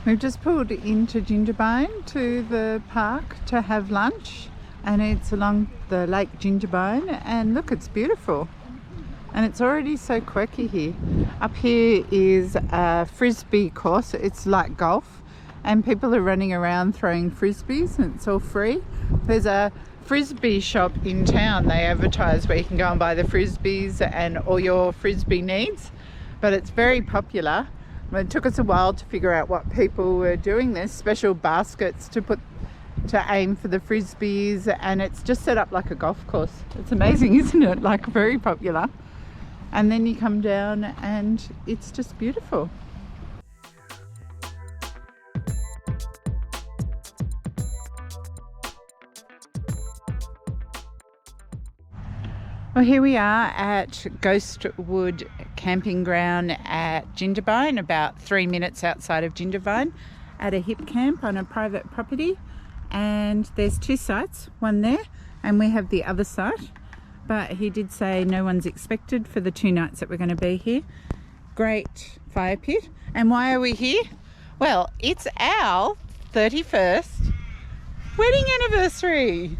We've just pulled into Jindabyne to the park to have lunch, and it's along the Lake Jindabyne, and look, it's beautiful. And it's already so quirky here. Up here is a frisbee course. It's like golf, and people are running around throwing frisbees, and it's all free. There's a frisbee shop in town. They advertise where you can go and buy the frisbees and all your frisbee needs, but it's very popular. It took us a while to figure out what people were doing. There's special baskets to aim for the frisbees, and it's just set up like a golf course. It's amazing, isn't it? Like, very popular. And then you come down and it's just beautiful. Well, here we are at Ghostwood camping ground at Jindabyne, about 3 minutes outside of Jindabyne, at a hip camp on a private property. And there's two sites, one there and we have the other site. But he did say no one's expected for the 2 nights that we're going to be here. Great fire pit. And why are we here? Well, it's our 31st wedding anniversary.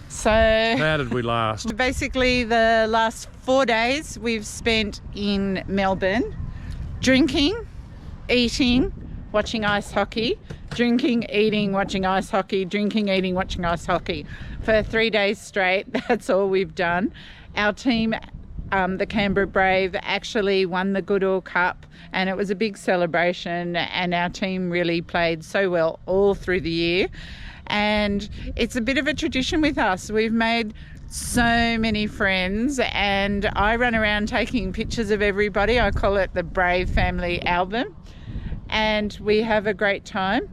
So how did we last? Basically, the last 4 days we've spent in Melbourne drinking, eating, watching ice hockey, drinking, eating, watching ice hockey, drinking, eating, watching ice hockey for 3 days straight. That's all we've done. Our team, the Canberra Brave, actually won the Goodall Cup, and it was a big celebration, and our team really played so well all through the year. And it's a bit of a tradition with us. We've made so many friends, and I run around taking pictures of everybody. I call it the Brave Family Album, and we have a great time.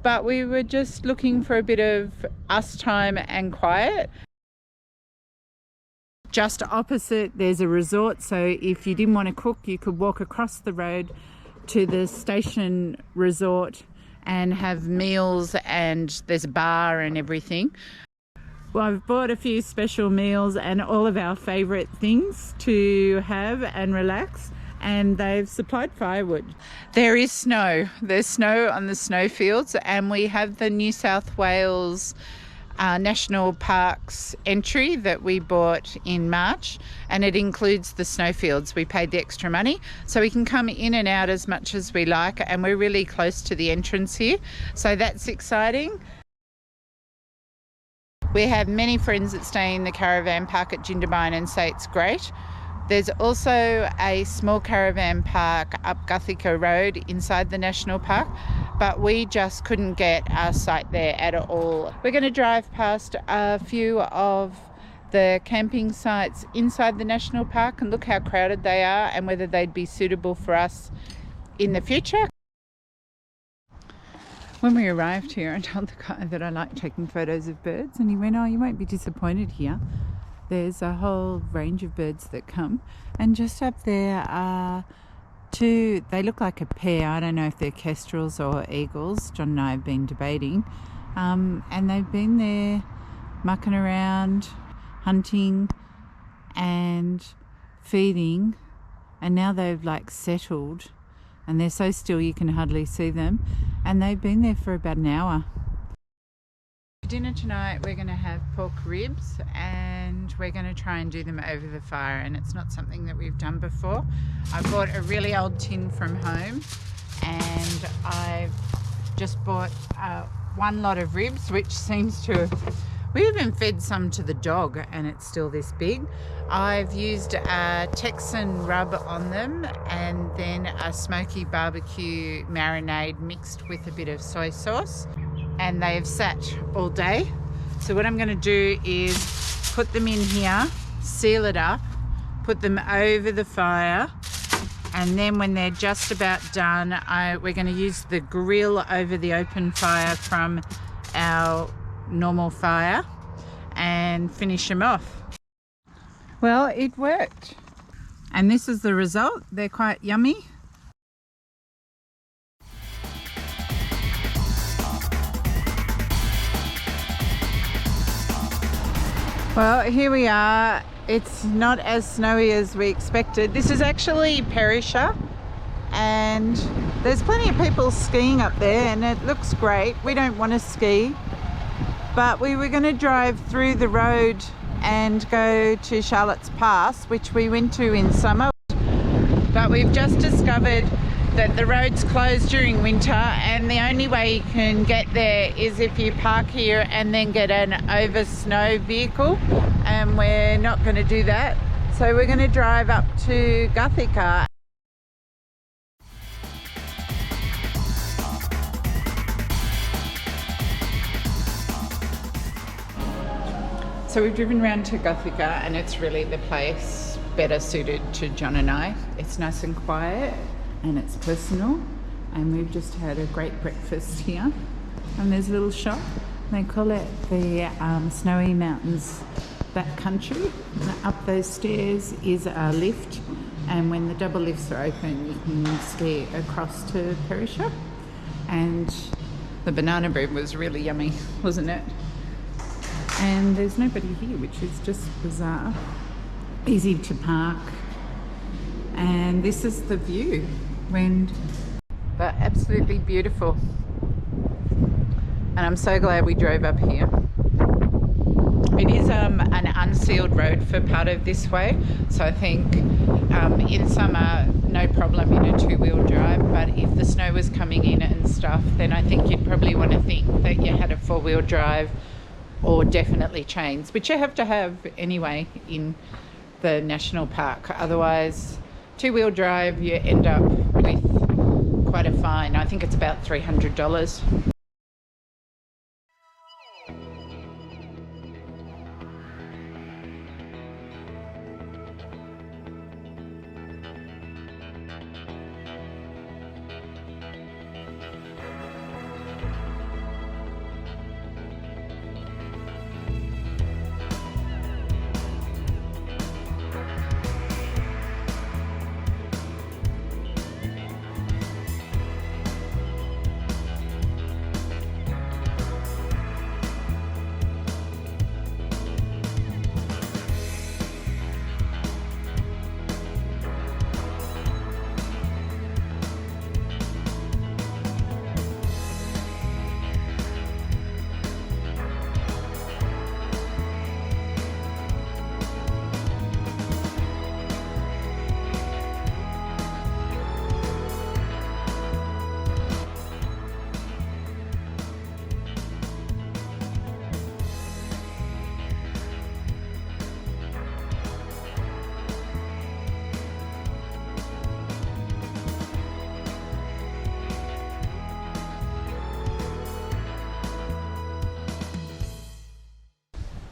But we were just looking for a bit of us time and quiet. Just opposite, there's a resort, so if you didn't want to cook, you could walk across the road to the station resort and have meals, and there's a bar and everything. Well, I've bought a few special meals and all of our favourite things to have and relax, and they've supplied firewood. There is snow. There's snow on the snowfields, and we have the New South Wales National Parks entry that we bought in March, and it includes the snowfields. We paid the extra money so we can come in and out as much as we like, and we're really close to the entrance here, so that's exciting. We have many friends that stay in the caravan park at Jindabyne and say it's great. There's also a small caravan park up Guthica Road inside the national park, but we just couldn't get our site there at all. We're going to drive past a few of the camping sites inside the national park and look how crowded they are and whether they'd be suitable for us in the future. When we arrived here, I told the guy that I like taking photos of birds, and he went, "Oh, you won't be disappointed here. There's a whole range of birds that come." And just up there are two, they look like a pair. I don't know if they're kestrels or eagles. John and I have been debating. And they've been there mucking around, hunting and feeding. And now they've like settled, and they're so still you can hardly see them. And they've been there for about an hour. For dinner tonight, we're going to have pork ribs, and we're going to try and do them over the fire, and it's not something that we've done before. I bought a really old tin from home, and I've just bought one lot of ribs, which seems to have, we even fed some to the dog, and it's still this big. I've used a Texan rub on them, and then a smoky barbecue marinade mixed with a bit of soy sauce. And they have sat all day. So what I'm going to do is put them in here, seal it up, put them over the fire, and then when they're just about done, we're going to use the grill over the open fire from our normal fire and finish them off. Well, it worked. And this is the result. They're quite yummy. Well, here we are. It's not as snowy as we expected. This is actually Perisher, and there's plenty of people skiing up there and it looks great. We don't want to ski, but we were going to drive through the road and go to Charlotte's Pass, which we went to in summer, but we've just discovered that the road's closed during winter and the only way you can get there is if you park here and then get an over snow vehicle, and we're not going to do that. So we're going to drive up to Gothica. So we've driven around to Gothica and it's really the place better suited to John and I. It's nice and quiet and it's personal, and we've just had a great breakfast here. And there's a little shop, they call it the Snowy Mountains Backcountry. Up those stairs is a lift, and when the double lifts are open you can ski across to Perisher. And the banana bread was really yummy, wasn't it? And there's nobody here, which is just bizarre. Easy to park, and this is the view. But absolutely beautiful, and I'm so glad we drove up here. It is an unsealed road for part of this way, so I think in summer no problem in a two-wheel drive, but if the snow was coming in and stuff, then I think you'd probably want to think that you had a four-wheel drive, or definitely chains, which you have to have anyway in the national park. Otherwise, two-wheel drive, you end up with quite a fine. I think it's about $300.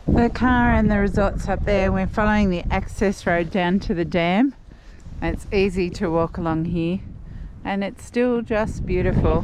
The car and the resort's up there. We're following the access road down to the dam. It's easy to walk along here and it's still just beautiful.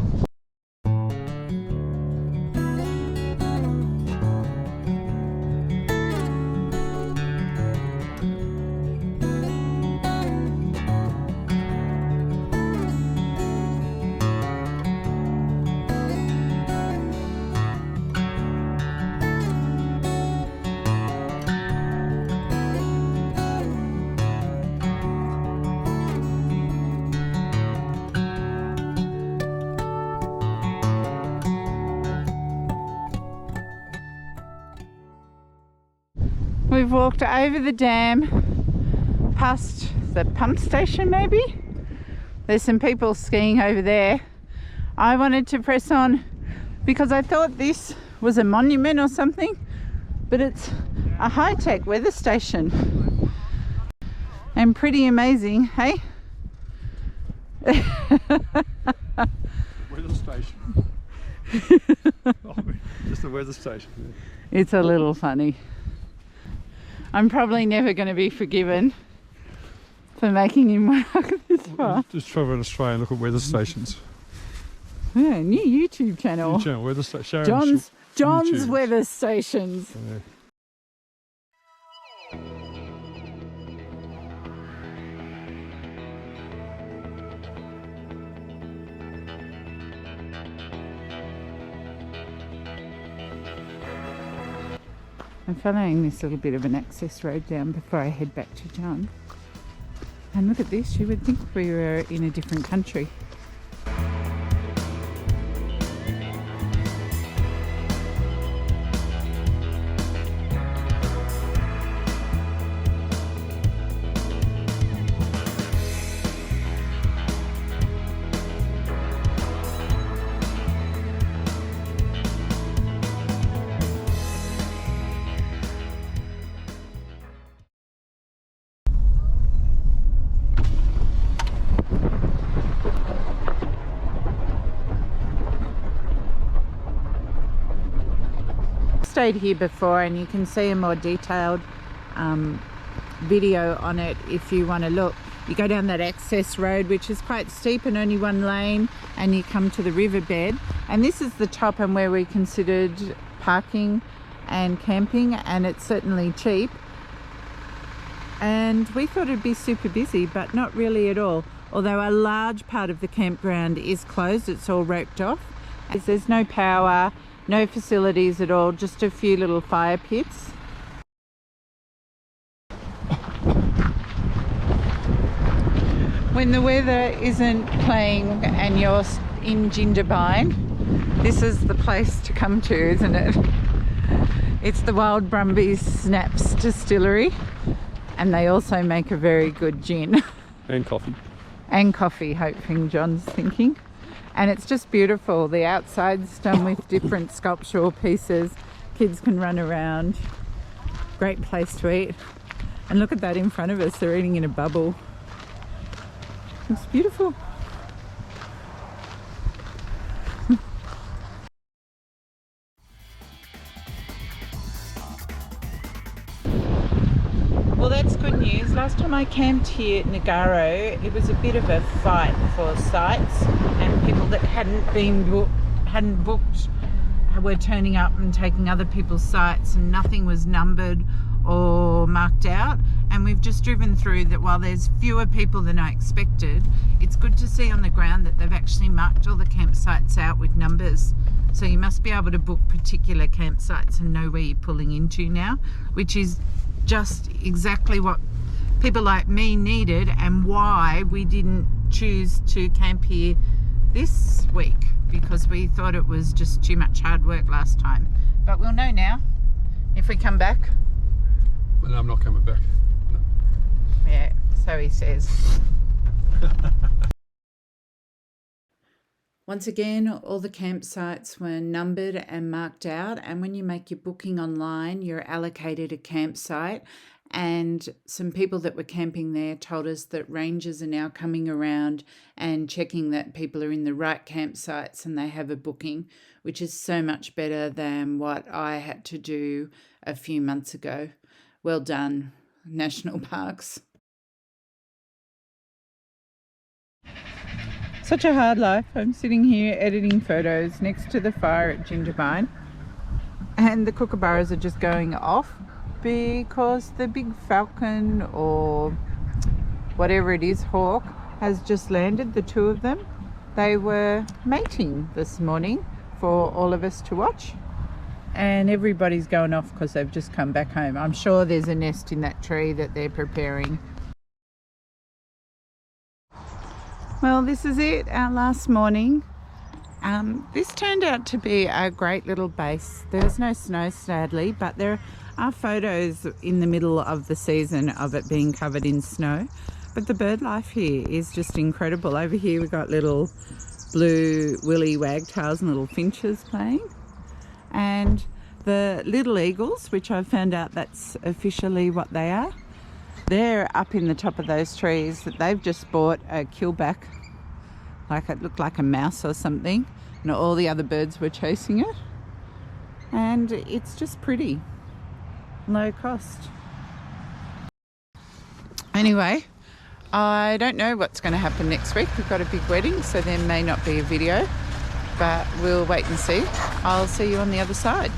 We've walked over the dam, past the pump station maybe. There's some people skiing over there. I wanted to press on because I thought this was a monument or something, but it's a high-tech weather station. And pretty amazing, hey? Weather station. Just a weather station. Yeah. It's a little funny. I'm probably never going to be forgiven for making him walk this far. Just travel in Australia and look at weather stations. Yeah, new YouTube channel. New channel, weather station. John's Weather Stations. Yeah. I'm following this little bit of an access road down before I head back to John. And look at this, you would think we were in a different country. Stayed here before, and you can see a more detailed video on it if you want to look. You go down that access road, which is quite steep and only one lane, and you come to the riverbed, and this is the top and where we considered parking and camping, and it's certainly cheap, and we thought it'd be super busy, but not really at all. Although a large part of the campground is closed, it's all roped off. There's no power, no facilities at all, just a few little fire pits. When the weather isn't playing and you're in Jindabyne, this is the place to come to, isn't it? It's the Wild Brumbies Snaps distillery, and they also make a very good gin. And coffee. And coffee, hoping John's thinking. And it's just beautiful. The outside's done with different sculptural pieces. Kids can run around. Great place to eat. And look at that in front of us. They're eating in a bubble. It's beautiful. Well, that's good news. Last time I camped here at Nagaro, it was a bit of a fight for sites, and people that hadn't booked were turning up and taking other people's sites, and nothing was numbered or marked out. And we've just driven through that. While there's fewer people than I expected, it's good to see on the ground that they've actually marked all the campsites out with numbers. So you must be able to book particular campsites and know where you're pulling into now, which is just exactly what people like me needed, and why we didn't choose to camp here this week, because we thought it was just too much hard work last time. But we'll know now if we come back. Well, no, I'm not coming back. No. Yeah, so he says. Once again, all the campsites were numbered and marked out, and when you make your booking online, you're allocated a campsite. And some people that were camping there told us that rangers are now coming around and checking that people are in the right campsites and they have a booking, which is so much better than what I had to do a few months ago. Well done, National Parks. Such a hard life. I'm sitting here editing photos next to the fire at Jindabyne, and the kookaburras are just going off because the big falcon, or whatever it is, hawk, has just landed, the two of them. They were mating this morning for all of us to watch, and everybody's going off because they've just come back home. I'm sure there's a nest in that tree that they're preparing. Well, this is it, our last morning. This turned out to be a great little base. There was no snow, sadly, but there are photos in the middle of the season of it being covered in snow. But the bird life here is just incredible. Over here we've got little blue willy wagtails and little finches playing. And the little eagles, which I've found out that's officially what they are, they're up in the top of those trees. That they've just bought a killback, like it looked like a mouse or something, and all the other birds were chasing it. And it's just pretty, low cost. Anyway, I don't know what's going to happen next week. We've got a big wedding, so there may not be a video, but we'll wait and see. I'll see you on the other side.